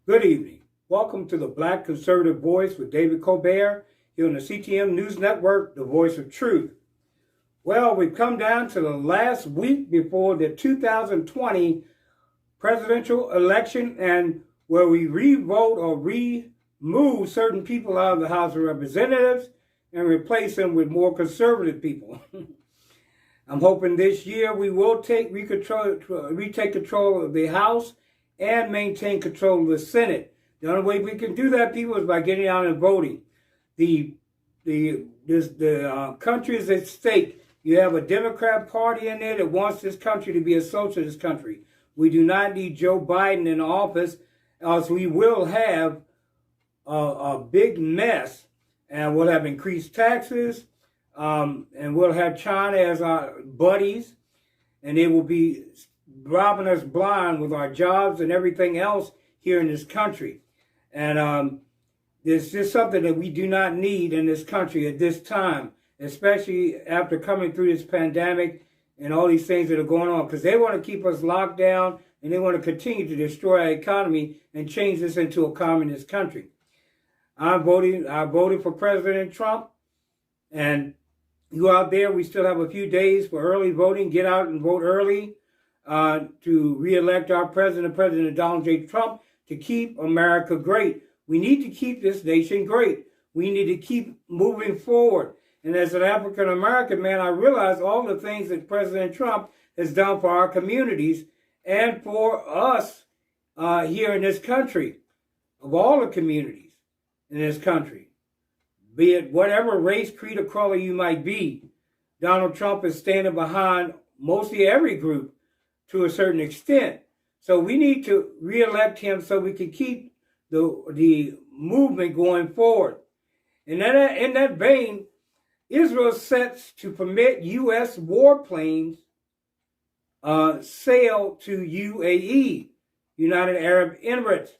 Good evening. Welcome to the Black Conservative Voice with David Colbert here on the CTM News Network, the voice of truth. Well, we've come down to the last week before the 2020 presidential election, and where we re-vote or remove certain people out of the House of Representatives and replace them with more conservative people. I'm hoping this year we will retake control of the House and maintain control of the Senate. The only way we can do that, people, is by getting out and voting. The country is at stake. You have a Democrat Party in there that wants this country to be a socialist country. We do not need Joe Biden in office, else we will have a big mess, and we'll have increased taxes, and we'll have China as our buddies, and they will be robbing us blind with our jobs and everything else here in this country. And there's just something that we do not need in this country at this time, especially after coming through this pandemic and all these things that are going on, because they want to keep us locked down and they want to continue to destroy our economy and change this into a communist country. I voted for President Trump, and you out there, we still have a few days for early voting. Get out and vote early to re-elect our president, President Donald J. Trump, to keep America great. We need to keep this nation great. We need to keep moving forward. And as an African-American man, I realize all the things that President Trump has done for our communities and for us here in this country, of all the communities in this country. Be it whatever race, creed, or color you might be, Donald Trump is standing behind mostly every group to a certain extent. So we need to re-elect him so we can keep the movement going forward. And in that vein, Israel sets to permit U.S. warplanes sail to UAE, United Arab Emirates.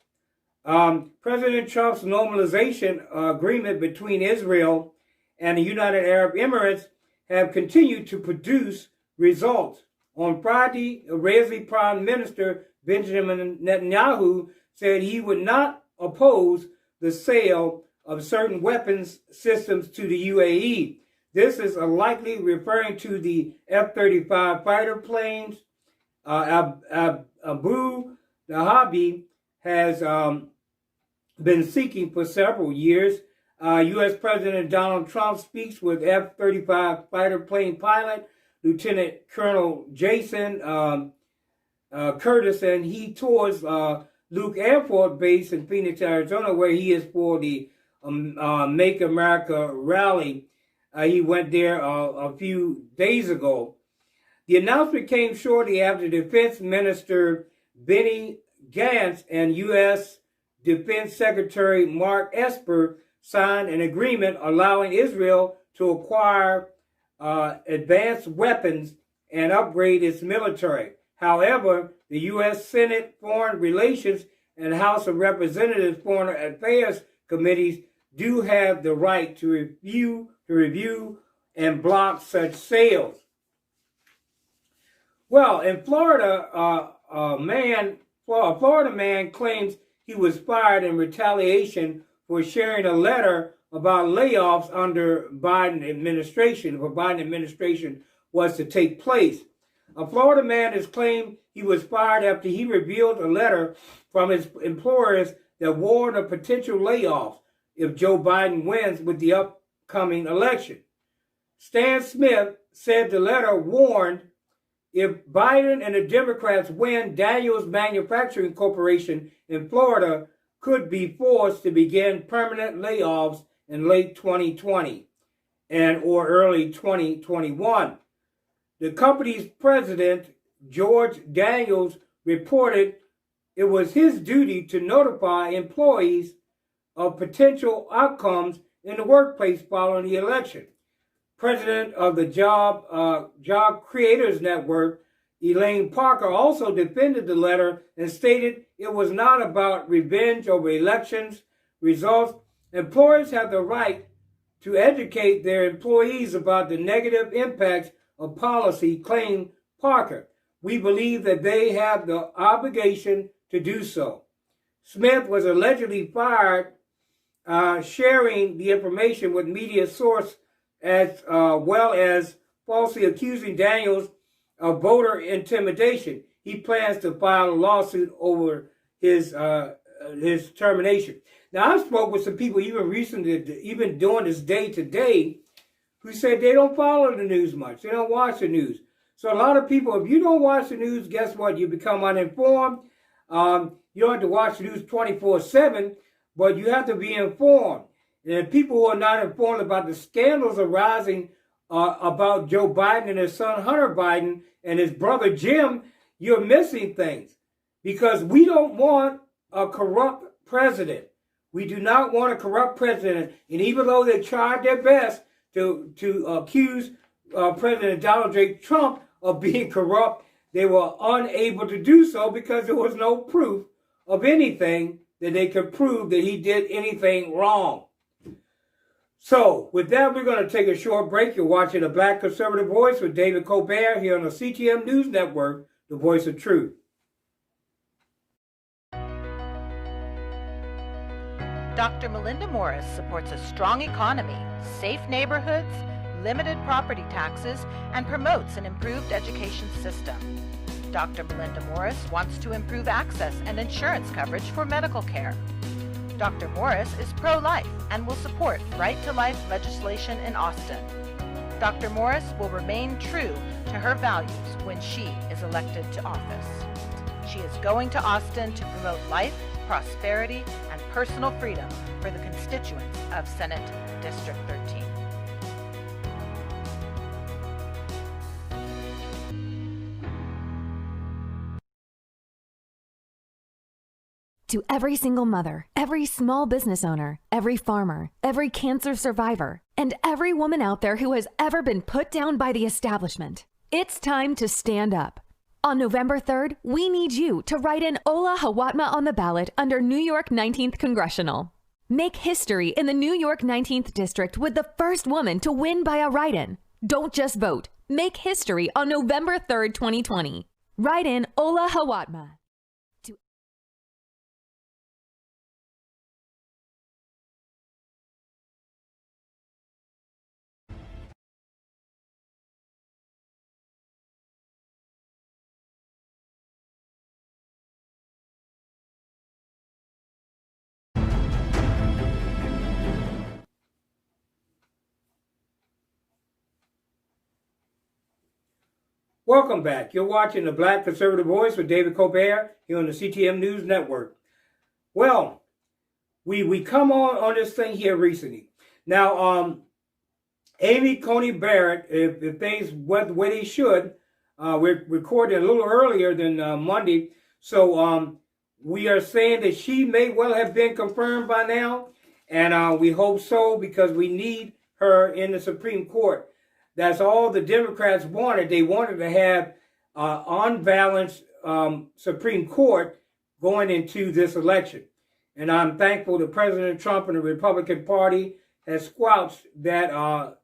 President Trump's normalization agreement between Israel and the United Arab Emirates have continued to produce results. On Friday, Israeli Prime Minister Benjamin Netanyahu said he would not oppose the sale of certain weapons systems to the UAE. This is likely referring to the F-35 fighter planes. Abu Dhabi has been seeking for several years. U.S. President Donald Trump speaks with F-35 fighter plane pilot Lieutenant Colonel Jason Curtis, and he tours Luke Air Force Base in Phoenix, Arizona, where he is for the Make America rally. He went there a few days ago. The announcement came shortly after Defense Minister Benny Gantz and U.S. Defense Secretary Mark Esper signed an agreement allowing Israel to acquire advanced weapons and upgrade its military. However, the U.S. Senate Foreign Relations and House of Representatives Foreign Affairs Committees do have the right to review and block such sales. Well, in Florida, a Florida man claims he was fired in retaliation for sharing a letter about layoffs under Biden administration, if a Biden administration was to take place. A Florida man has claimed he was fired after he revealed a letter from his employers that warned of potential layoffs if Joe Biden wins with the upcoming election. Stan Smith said the letter warned if Biden and the Democrats win, Daniels Manufacturing Corporation in Florida could be forced to begin permanent layoffs in late 2020 or early 2021. The company's president, George Daniels, reported it was his duty to notify employees of potential outcomes in the workplace following the election. President of the Job Creators Network, Elaine Parker, also defended the letter and stated it was not about revenge over elections results. Employers have the right to educate their employees about the negative impacts of policy, claimed Parker. We believe that they have the obligation to do so. Smith was allegedly fired sharing the information with media source as well as falsely accusing Daniels of voter intimidation. He plans to file a lawsuit over his termination. Now, I spoke with some people even recently, even during this day today, who said they don't follow the news much. They don't watch the news. So a lot of people, if you don't watch the news, guess what? You become uninformed. You don't have to watch the news 24/7, but you have to be informed. And people who are not informed about the scandals arising about Joe Biden and his son Hunter Biden and his brother Jim, you're missing things. Because we don't want a corrupt president. We do not want a corrupt president. And even though they tried their best to accuse President Donald J. Trump of being corrupt, they were unable to do so because there was no proof of anything that they could prove that he did anything wrong. So, with that, we're going to take a short break. You're watching The Black Conservative Voice with David Colbert here on the CTM News Network, the voice of truth. Dr. Melinda Morris supports a strong economy, safe neighborhoods, limited property taxes, and promotes an improved education system. Dr. Melinda Morris wants to improve access and insurance coverage for medical care. Dr. Morris is pro-life and will support right-to-life legislation in Austin. Dr. Morris will remain true to her values when she is elected to office. She is going to Austin to promote life, prosperity, and personal freedom for the constituents of Senate District 13. To every single mother, every small business owner, every farmer, every cancer survivor, and every woman out there who has ever been put down by the establishment, it's time to stand up. On November 3rd, we need you to write in Ola Hawatma on the ballot under New York 19th Congressional. Make history in the New York 19th District with the first woman to win by a write-in. Don't just vote. Make history on November 3rd, 2020. Write in Ola Hawatma. Welcome back. You're watching The Black Conservative Voice with David Colbert here on the CTM News Network. Well, we come on this thing here recently. Now, Amy Coney Barrett, if things went the way they should, we're recording a little earlier than Monday, so we are saying that she may well have been confirmed by now, and we hope so because we need her in the Supreme Court. That's all the Democrats wanted. They wanted to have unbalanced Supreme Court going into this election. And I'm thankful that President Trump and the Republican Party has squelched that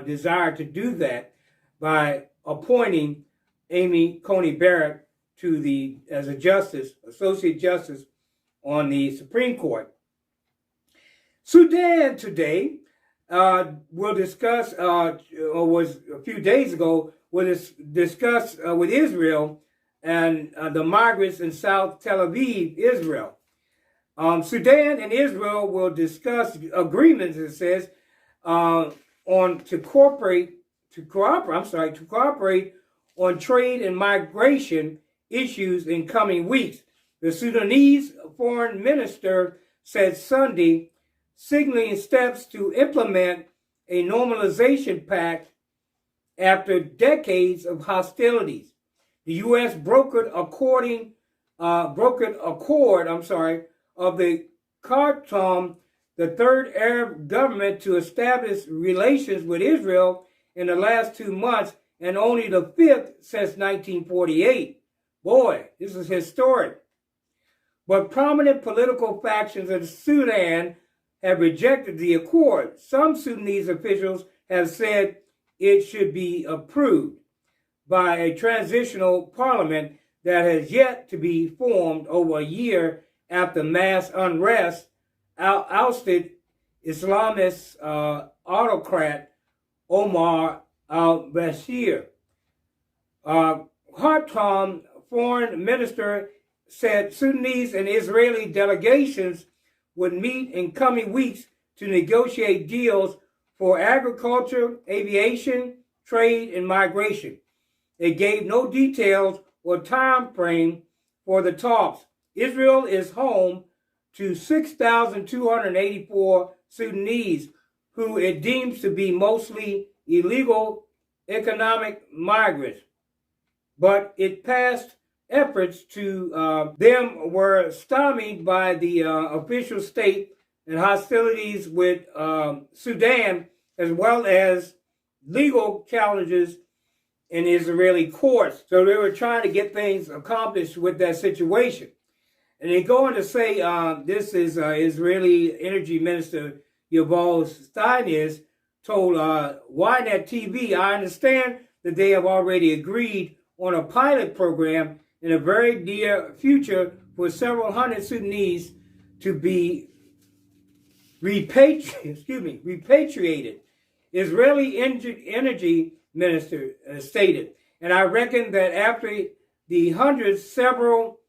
desire to do that by appointing Amy Coney Barrett as a justice, associate justice on the Supreme Court. Sudan today we'll discuss, or was a few days ago, we'll discuss with Israel and the migrants in South Tel Aviv, Israel. Sudan and Israel will discuss agreements, it says, to cooperate on trade and migration issues in coming weeks. The Sudanese foreign minister said Sunday, signaling steps to implement a normalization pact after decades of hostilities. The U.S. brokered accord of the Khartoum, the third Arab government to establish relations with Israel in the last 2 months, and only the fifth since 1948. Boy, this is historic. But prominent political factions in Sudan have rejected the accord. Some Sudanese officials have said it should be approved by a transitional parliament that has yet to be formed over a year after mass unrest ousted Islamist autocrat Omar al-Bashir. Khartoum foreign minister said Sudanese and Israeli delegations would meet in coming weeks to negotiate deals for agriculture, aviation, trade, and migration. They gave no details or time frame for the talks. Israel is home to 6,284 Sudanese who it deems to be mostly illegal economic migrants. But its past efforts to them were stymied by the official state and hostilities with Sudan, as well as legal challenges in Israeli courts. So they were trying to get things accomplished with that situation. And they go on to say, this is Israeli Energy Minister Yuval Steinitz told Ynet TV, I understand that they have already agreed on a pilot program in a very near future for several hundred Sudanese to be repatriated. Israeli Energy Minister stated, and I reckon that after the hundreds, several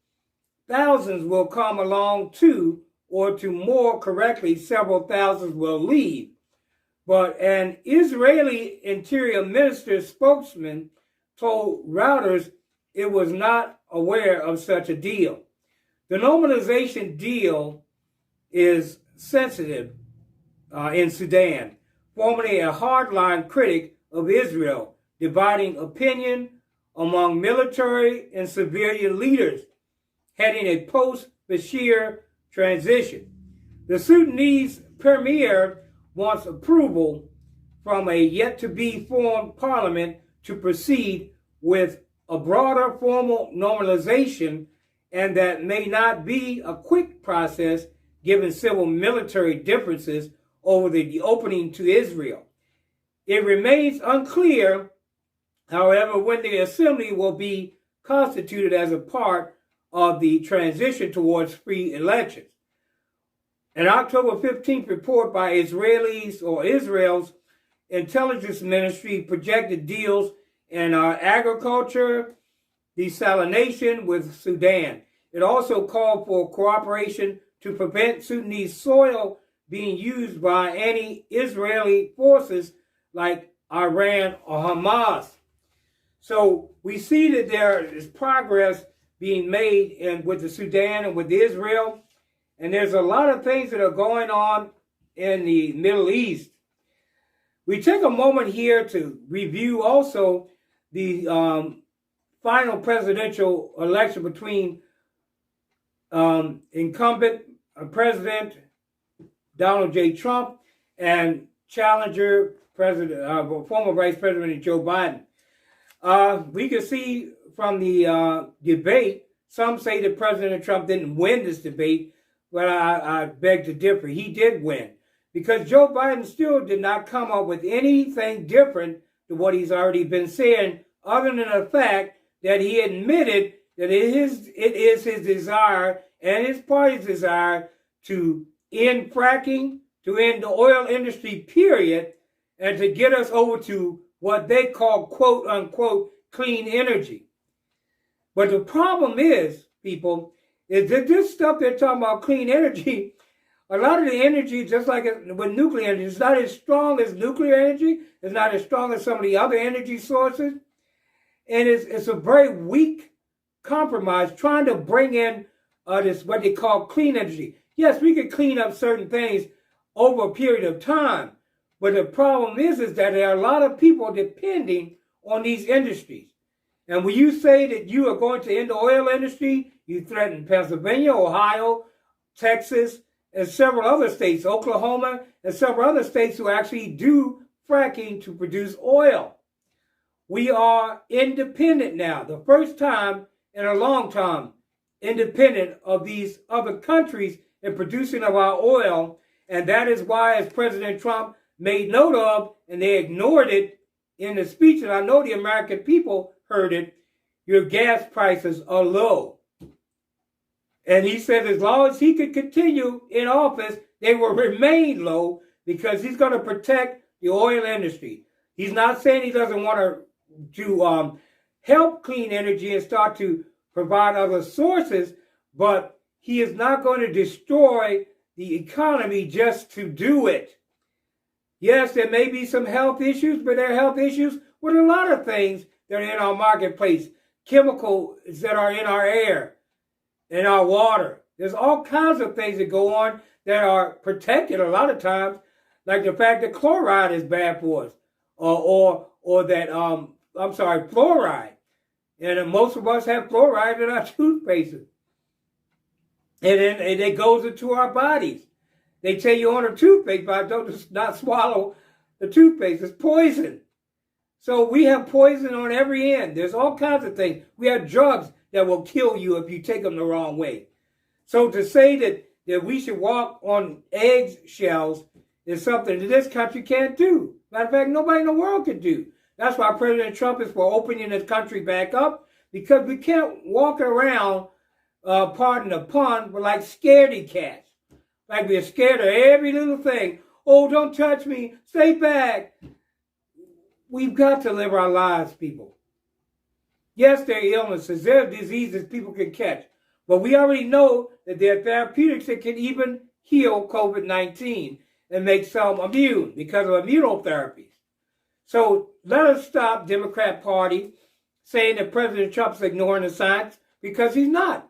thousands will come along too, or to more correctly, several thousands will leave. But an Israeli Interior Minister spokesman told Reuters it was not aware of such a deal. The normalization deal is sensitive in Sudan, formerly a hardline critic of Israel, dividing opinion among military and civilian leaders heading a post-Bashir transition. The Sudanese premier wants approval from a yet-to-be-formed parliament to proceed with a broader formal normalization, and that may not be a quick process given civil-military differences over the opening to Israel. It remains unclear, however, when the assembly will be constituted as a part of the transition towards free elections. An October 15th report by Israel's intelligence ministry projected deals in agriculture, desalination with Sudan. It also called for cooperation to prevent Sudanese soil being used by anti-Israeli forces like Iran or Hamas. So we see that there is progress being made with the Sudan and with Israel, and there's a lot of things that are going on in the Middle East. We take a moment here to review also the final presidential election between incumbent President Donald J. Trump and challenger former Vice President Joe Biden. We can see from the debate, some say that President Trump didn't win this debate, but I beg to differ. He did win, because Joe Biden still did not come up with anything different to what he's already been saying, other than the fact that he admitted that it is his desire and his party's desire to end fracking, to end the oil industry, period, and to get us over to what they call, quote unquote, clean energy. But the problem is, people, is that this stuff they're talking about, clean energy, a lot of the energy, just like with nuclear energy, it's not as strong as nuclear energy. It's not as strong as some of the other energy sources. And it's a very weak compromise trying to bring in this, what they call clean energy. Yes, we can clean up certain things over a period of time. But the problem is that there are a lot of people depending on these industries. And when you say that you are going to end the oil industry, you threaten Pennsylvania, Ohio, Texas, and several other states, Oklahoma, and several other states who actually do fracking to produce oil. We are independent now, the first time in a long time, independent of these other countries in producing of our oil. And that is why, as President Trump made note of, and they ignored it in the speech, and I know the American people heard it, your gas prices are low. And he said as long as he could continue in office, they will remain low because he's going to protect the oil industry. He's not saying he doesn't want to help clean energy and start to provide other sources, but he is not going to destroy the economy just to do it. Yes, there may be some health issues, but there are health issues with a lot of things that are in our marketplace, chemicals that are in our air, in our water. There's all kinds of things that go on that are protected a lot of times, like the fact that chloride is bad for us, or that fluoride. And most of us have fluoride in our toothpaste. And then it goes into our bodies. They tell you on a toothpaste, but don't not swallow the toothpaste. It's poison. So we have poison on every end. There's all kinds of things. We have drugs that will kill you if you take them the wrong way. So to say that we should walk on eggshells is something that this country can't do. Matter of fact, nobody in the world can do. That's why President Trump is for opening this country back up, because we can't walk around, pardon the pun, but like scaredy cats. Like we're scared of every little thing. Oh, don't touch me. Stay back. We've got to live our lives, people. Yes, there are illnesses. There are diseases people can catch. But we already know that there are therapeutics that can even heal COVID-19 and make some immune because of immunotherapies. So let us stop Democrat Party saying that President Trump's ignoring the science, because he's not.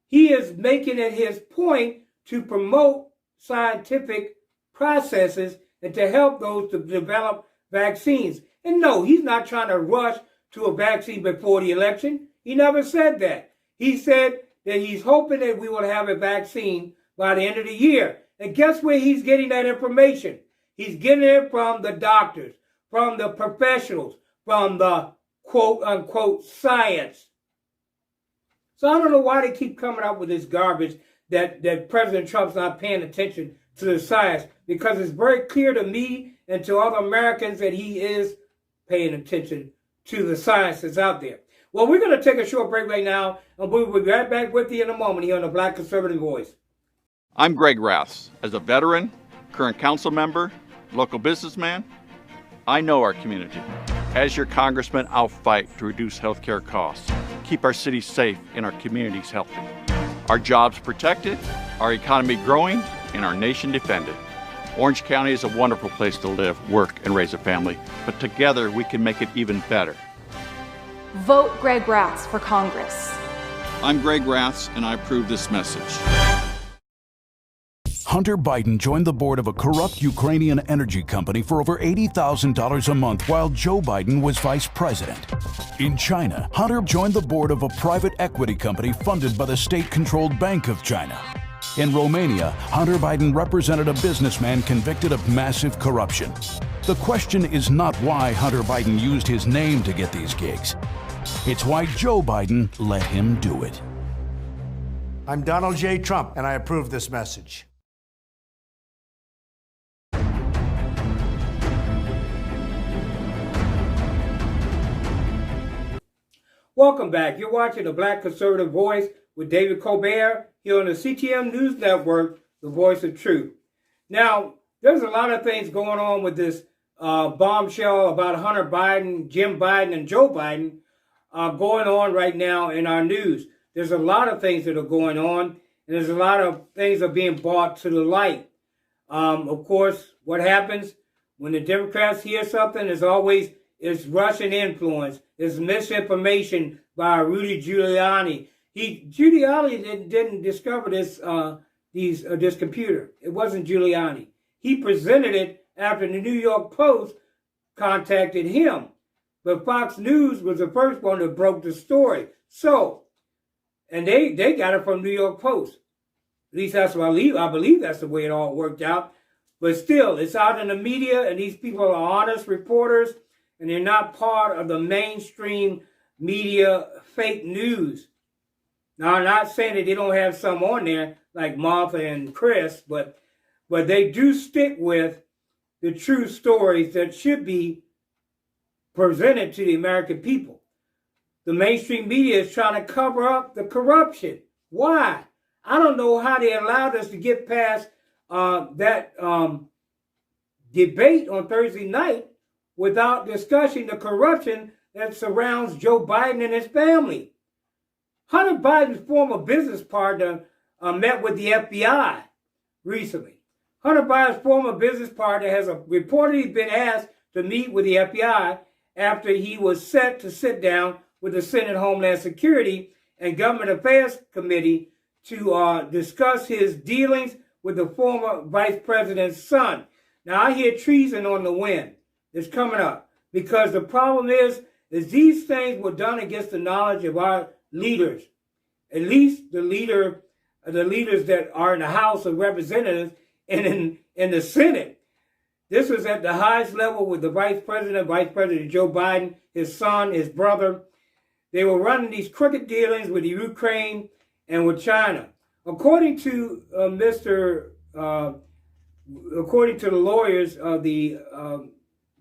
He is making it his point to promote scientific processes and to help those to develop vaccines. And no, he's not trying to rush to a vaccine before the election. He never said that. He said that he's hoping that we will have a vaccine by the end of the year. And guess where he's getting that information? He's getting it from the doctors, from the professionals, from the quote-unquote science. So I don't know why they keep coming up with this garbage that President Trump's not paying attention to the science, because it's very clear to me and to other Americans that he is paying attention to the science that's out there. Well, we're going to take a short break right now, and we'll be right back with you in a moment here on the Black Conservative Voice. I'm Greg Raths. As a veteran, current council member, local businessman, I know our community. As your congressman, I'll fight to reduce healthcare costs, keep our cities safe, and our communities healthy. Our jobs protected, our economy growing, and our nation defended. Orange County is a wonderful place to live, work, and raise a family, but together we can make it even better. Vote Greg Raths for Congress. I'm Greg Raths, and I approve this message. Hunter Biden joined the board of a corrupt Ukrainian energy company for over $80,000 a month while Joe Biden was vice president. In China, Hunter joined the board of a private equity company funded by the state-controlled Bank of China. In Romania, Hunter Biden represented a businessman convicted of massive corruption. The question is not why Hunter Biden used his name to get these gigs. It's why Joe Biden let him do it. I'm Donald J. Trump, and I approve this message. Welcome back. You're watching the Black Conservative Voice with David Colbert here on the CTM News Network, the voice of truth. Now, there's a lot of things going on with this bombshell about Hunter Biden, Jim Biden, and Joe Biden going on right now in our news. There's a lot of things that are going on, and there's a lot of things that are being brought to the light. Of course, what happens when the Democrats hear something is always it's Russian influence, it's misinformation by Rudy Giuliani. Giuliani didn't discover this computer. It wasn't Giuliani. He presented it after the New York Post contacted him. But Fox News was the first one that broke the story. So, and they got it from New York Post. At least that's what I believe that's the way it all worked out. But still, it's out in the media, and these people are honest reporters, and they're not part of the mainstream media fake news. Now, I'm not saying that they don't have some on there, like Martha and Chris, but they do stick with the true stories that should be presented to the American people. The mainstream media is trying to cover up the corruption. Why? I don't know how they allowed us to get past that debate on Thursday night without discussing the corruption that surrounds Joe Biden and his family. Hunter Biden's former business partner met with the FBI recently. Hunter Biden's former business partner has reportedly been asked to meet with the FBI after he was set to sit down with the Senate Homeland Security and Government Affairs Committee to discuss his dealings with the former vice president's son. Now, I hear treason on the wind. It's coming up because the problem is these things were done against the knowledge of our leaders, at least the leaders that are in the House of Representatives and in the Senate. This was at the highest level with the Vice President Joe Biden, his son, his brother. They were running these crooked dealings with Ukraine and with China. According to according to the lawyers of the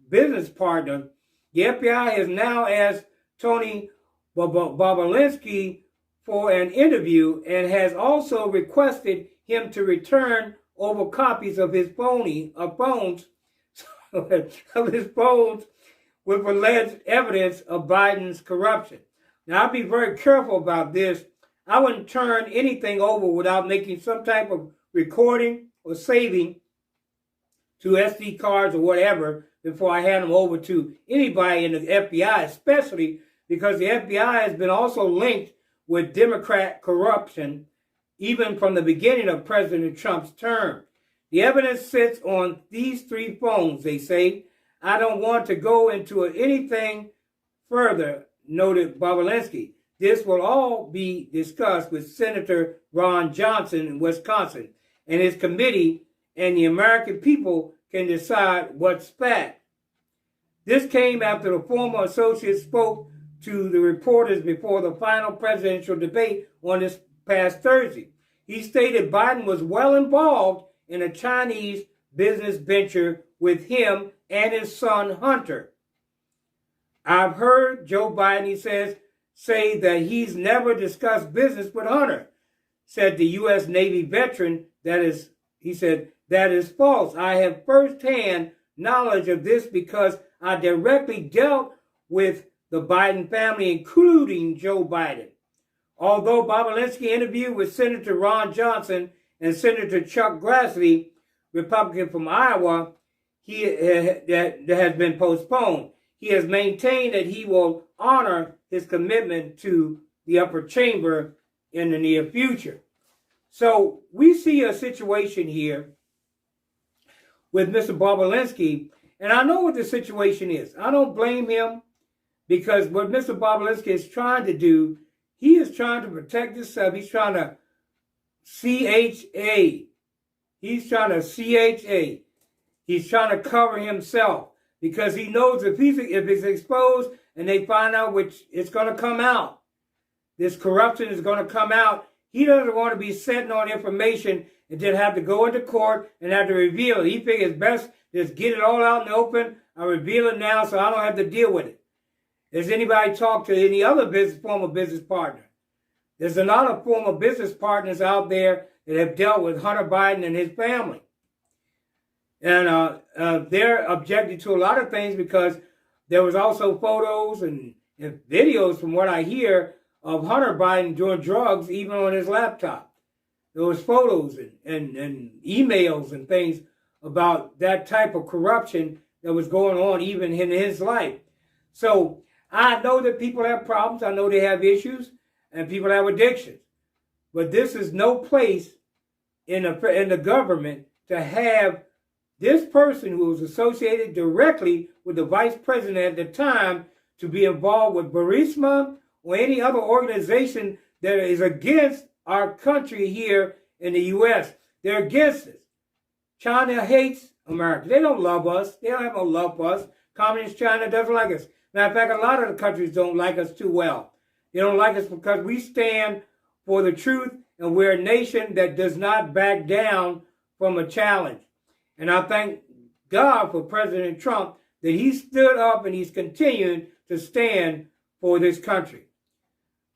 business partner, the FBI has now asked Tony Bobulinski for an interview and has also requested him to return over copies of his phones with alleged evidence of Biden's corruption. Now, I'll be very careful about this. I wouldn't turn anything over without making some type of recording or saving to SD cards or whatever before I hand them over to anybody in the FBI, especially because the FBI has been also linked with Democrat corruption even from the beginning of President Trump's term. The evidence sits on these three phones, they say. I don't want to go into anything further, noted Bobulinski. This will all be discussed with Senator Ron Johnson in Wisconsin and his committee, and the American people can decide what's fact. This came after the former associate spoke to the reporters before the final presidential debate on this past Thursday. He stated Biden was well involved in a Chinese business venture with him and his son Hunter. I've heard Joe Biden, he says, say that he's never discussed business with Hunter, said the U.S. Navy veteran. He said, that is false. I have firsthand knowledge of this because I directly dealt with the Biden family, including Joe Biden. Although Bobulinski interviewed with Senator Ron Johnson and Senator Chuck Grassley, Republican from Iowa, that has been postponed. He has maintained that he will honor his commitment to the upper chamber in the near future. So we see a situation here with Mr. Bobulinski, and I know what the situation is. I don't blame him because what Mr. Bobulinski is trying to do, he is trying to protect himself. He's trying to CHA. He's trying to CHA. He's trying to cover himself because he knows if it's exposed and they find out, which it's going to come out, this corruption is going to come out. He doesn't want to be sitting on information and then have to go into court and have to reveal it. He figures best just get it all out in the open. I reveal it now so I don't have to deal with it. Has anybody talked to any other former business partner? There's a lot of former business partners out there that have dealt with Hunter Biden and his family. And they're objecting to a lot of things because there was also photos and videos, from what I hear, of Hunter Biden doing drugs even on his laptop. There was photos and emails and things about that type of corruption that was going on even in his life. So I know that people have problems. I know they have issues and people have addictions. But this is no place in the government to have this person who was associated directly with the vice president at the time to be involved with Burisma or any other organization that is against our country here in the U.S. They're against us. China hates America. They don't love us. They don't have no love for us. Communist China doesn't like us. Matter of fact, a lot of the countries don't like us too well. They don't like us because we stand for the truth and we're a nation that does not back down from a challenge. And I thank God for President Trump that he stood up and he's continuing to stand for this country.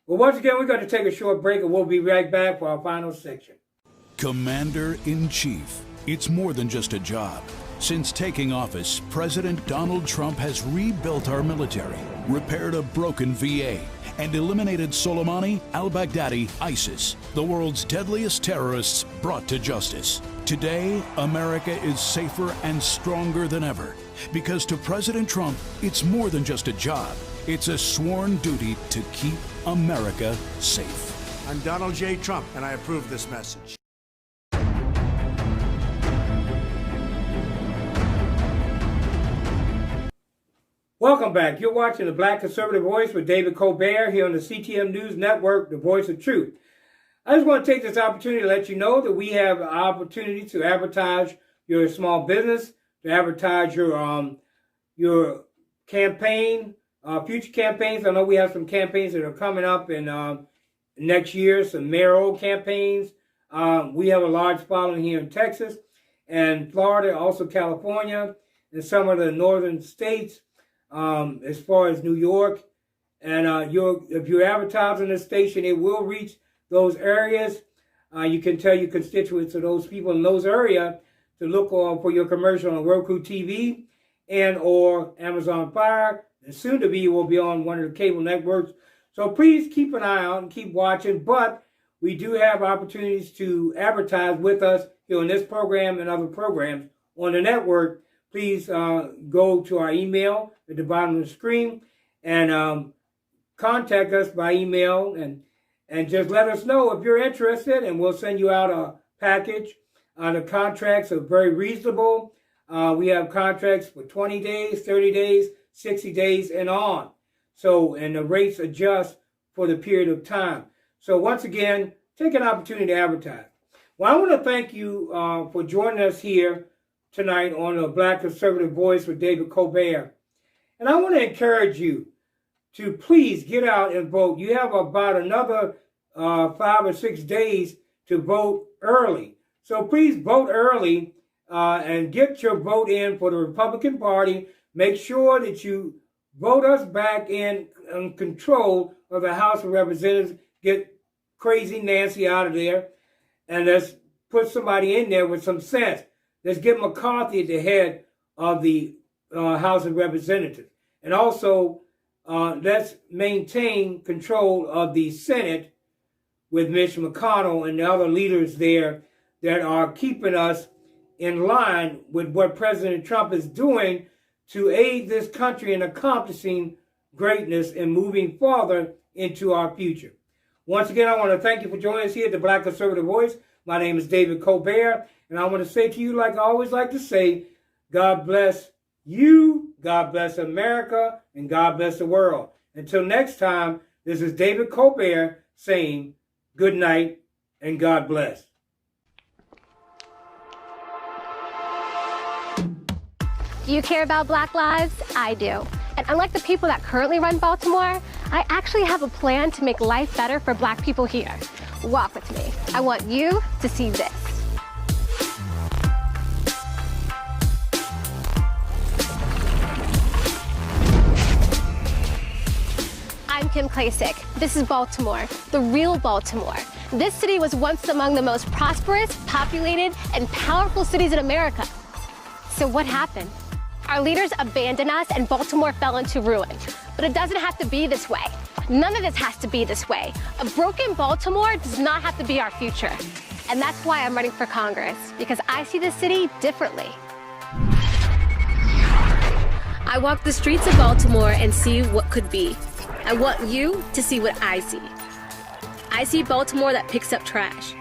Well, once again, we're going to take a short break, and we'll be right back for our final section. Commander-in-Chief. It's more than just a job. Since taking office, President Donald Trump has rebuilt our military, repaired a broken VA, and eliminated Soleimani, al-Baghdadi, ISIS, the world's deadliest terrorists brought to justice. Today, America is safer and stronger than ever. Because to President Trump, it's more than just a job. It's a sworn duty to keep America safe. I'm Donald J. Trump, and I approve this message. Welcome back. You're watching the Black Conservative Voice with David Colbert here on the CTM News Network, the voice of truth. I just want to take this opportunity to let you know that we have an opportunity to advertise your small business, to advertise your campaign, future campaigns. I know we have some campaigns that are coming up in next year, some mayoral campaigns. We have a large following here in Texas and Florida, also California, and some of the northern states. As far as New York, and if you're advertising this station, it will reach those areas. You can tell your constituents or those people in those areas to look for your commercial on Roku TV and or Amazon Fire, and soon to be will be on one of the cable networks. So please keep an eye out and keep watching. But we do have opportunities to advertise with us here on this program and other programs on the network. Please go to our email at the bottom of the screen and contact us by email and just let us know if you're interested, and we'll send you out a package. The contracts are very reasonable. We have contracts for 20 days, 30 days, 60 days, and on. So, and the rates adjust for the period of time. So once again, take an opportunity to advertise. Well, I want to thank you for joining us here tonight on the Black Conservative Voice with David Colbert. And I want to encourage you to please get out and vote. You have about another 5 or 6 days to vote early. So please vote early and get your vote in for the Republican Party. Make sure that you vote us back in control of the House of Representatives. Get crazy Nancy out of there, and let's put somebody in there with some sense. Let's get McCarthy at the head of the House of Representatives. And also, let's maintain control of the Senate with Mitch McConnell and the other leaders there that are keeping us in line with what President Trump is doing to aid this country in accomplishing greatness and moving farther into our future. Once again, I want to thank you for joining us here at the Black Conservative Voice. My name is David Colbert, and I want to say to you, like I always like to say, God bless you, God bless America, and God bless the world. Until next time, this is David Colbert saying good night and God bless. Do you care about Black lives? I do. And unlike the people that currently run Baltimore, I actually have a plan to make life better for Black people here. Walk with me. I want you to see this. I'm Kim Klasick. This is Baltimore, the real Baltimore. This city was once among the most prosperous, populated, and powerful cities in America. So what happened? Our leaders abandoned us and Baltimore fell into ruin. But it doesn't have to be this way. None of this has to be this way. A broken Baltimore does not have to be our future. And that's why I'm running for Congress, because I see the city differently. I walk the streets of Baltimore and see what could be. I want you to see what I see. I see Baltimore that picks up trash.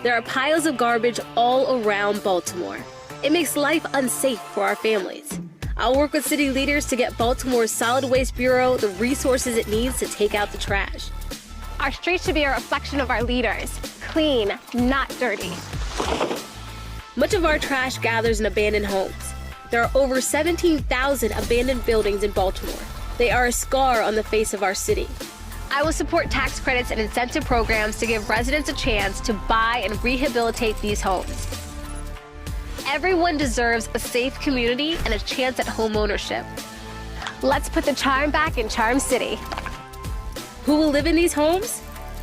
There are piles of garbage all around Baltimore. It makes life unsafe for our families. I'll work with city leaders to get Baltimore's Solid Waste Bureau the resources it needs to take out the trash. Our streets should be a reflection of our leaders. Clean, not dirty. Much of our trash gathers in abandoned homes. There are over 17,000 abandoned buildings in Baltimore. They are a scar on the face of our city. I will support tax credits and incentive programs to give residents a chance to buy and rehabilitate these homes. Everyone deserves a safe community and a chance at home ownership. Let's put the charm back in Charm City. Who will live in these homes?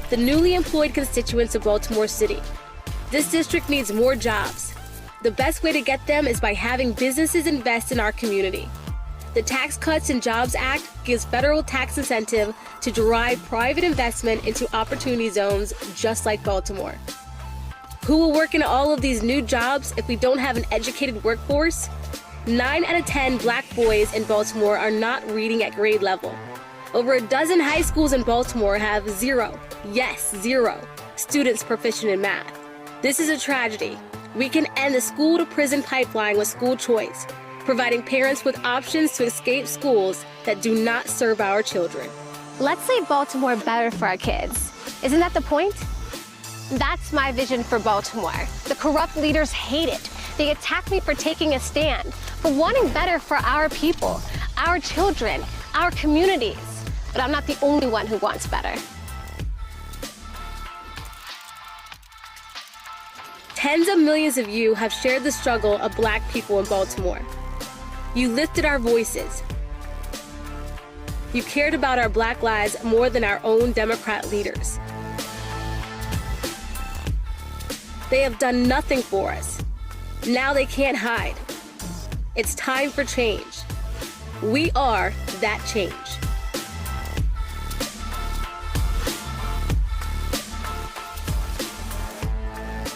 The newly employed constituents of Baltimore City. This district needs more jobs. The best way to get them is by having businesses invest in our community. The Tax Cuts and Jobs Act gives federal tax incentive to drive private investment into opportunity zones just like Baltimore. Who will work in all of these new jobs if we don't have an educated workforce? 9 out of 10 Black boys in Baltimore are not reading at grade level. Over a dozen high schools in Baltimore have zero, yes, zero, students proficient in math. This is a tragedy. We can end the school-to-prison pipeline with school choice, providing parents with options to escape schools that do not serve our children. Let's leave Baltimore better for our kids. Isn't that the point? That's my vision for Baltimore. The corrupt leaders hate it. They attack me for taking a stand, for wanting better for our people, our children, our communities. But I'm not the only one who wants better. Tens of millions of you have shared the struggle of Black people in Baltimore. You lifted our voices. You cared about our Black lives more than our own Democrat leaders. They have done nothing for us. Now they can't hide. It's time for change. We are that change.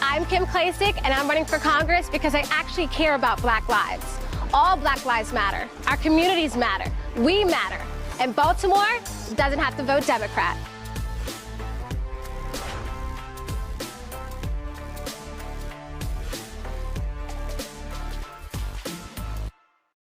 I'm Kim Klacik, and I'm running for Congress because I actually care about Black lives. All Black lives matter. Our communities matter. We matter. And Baltimore doesn't have to vote Democrat.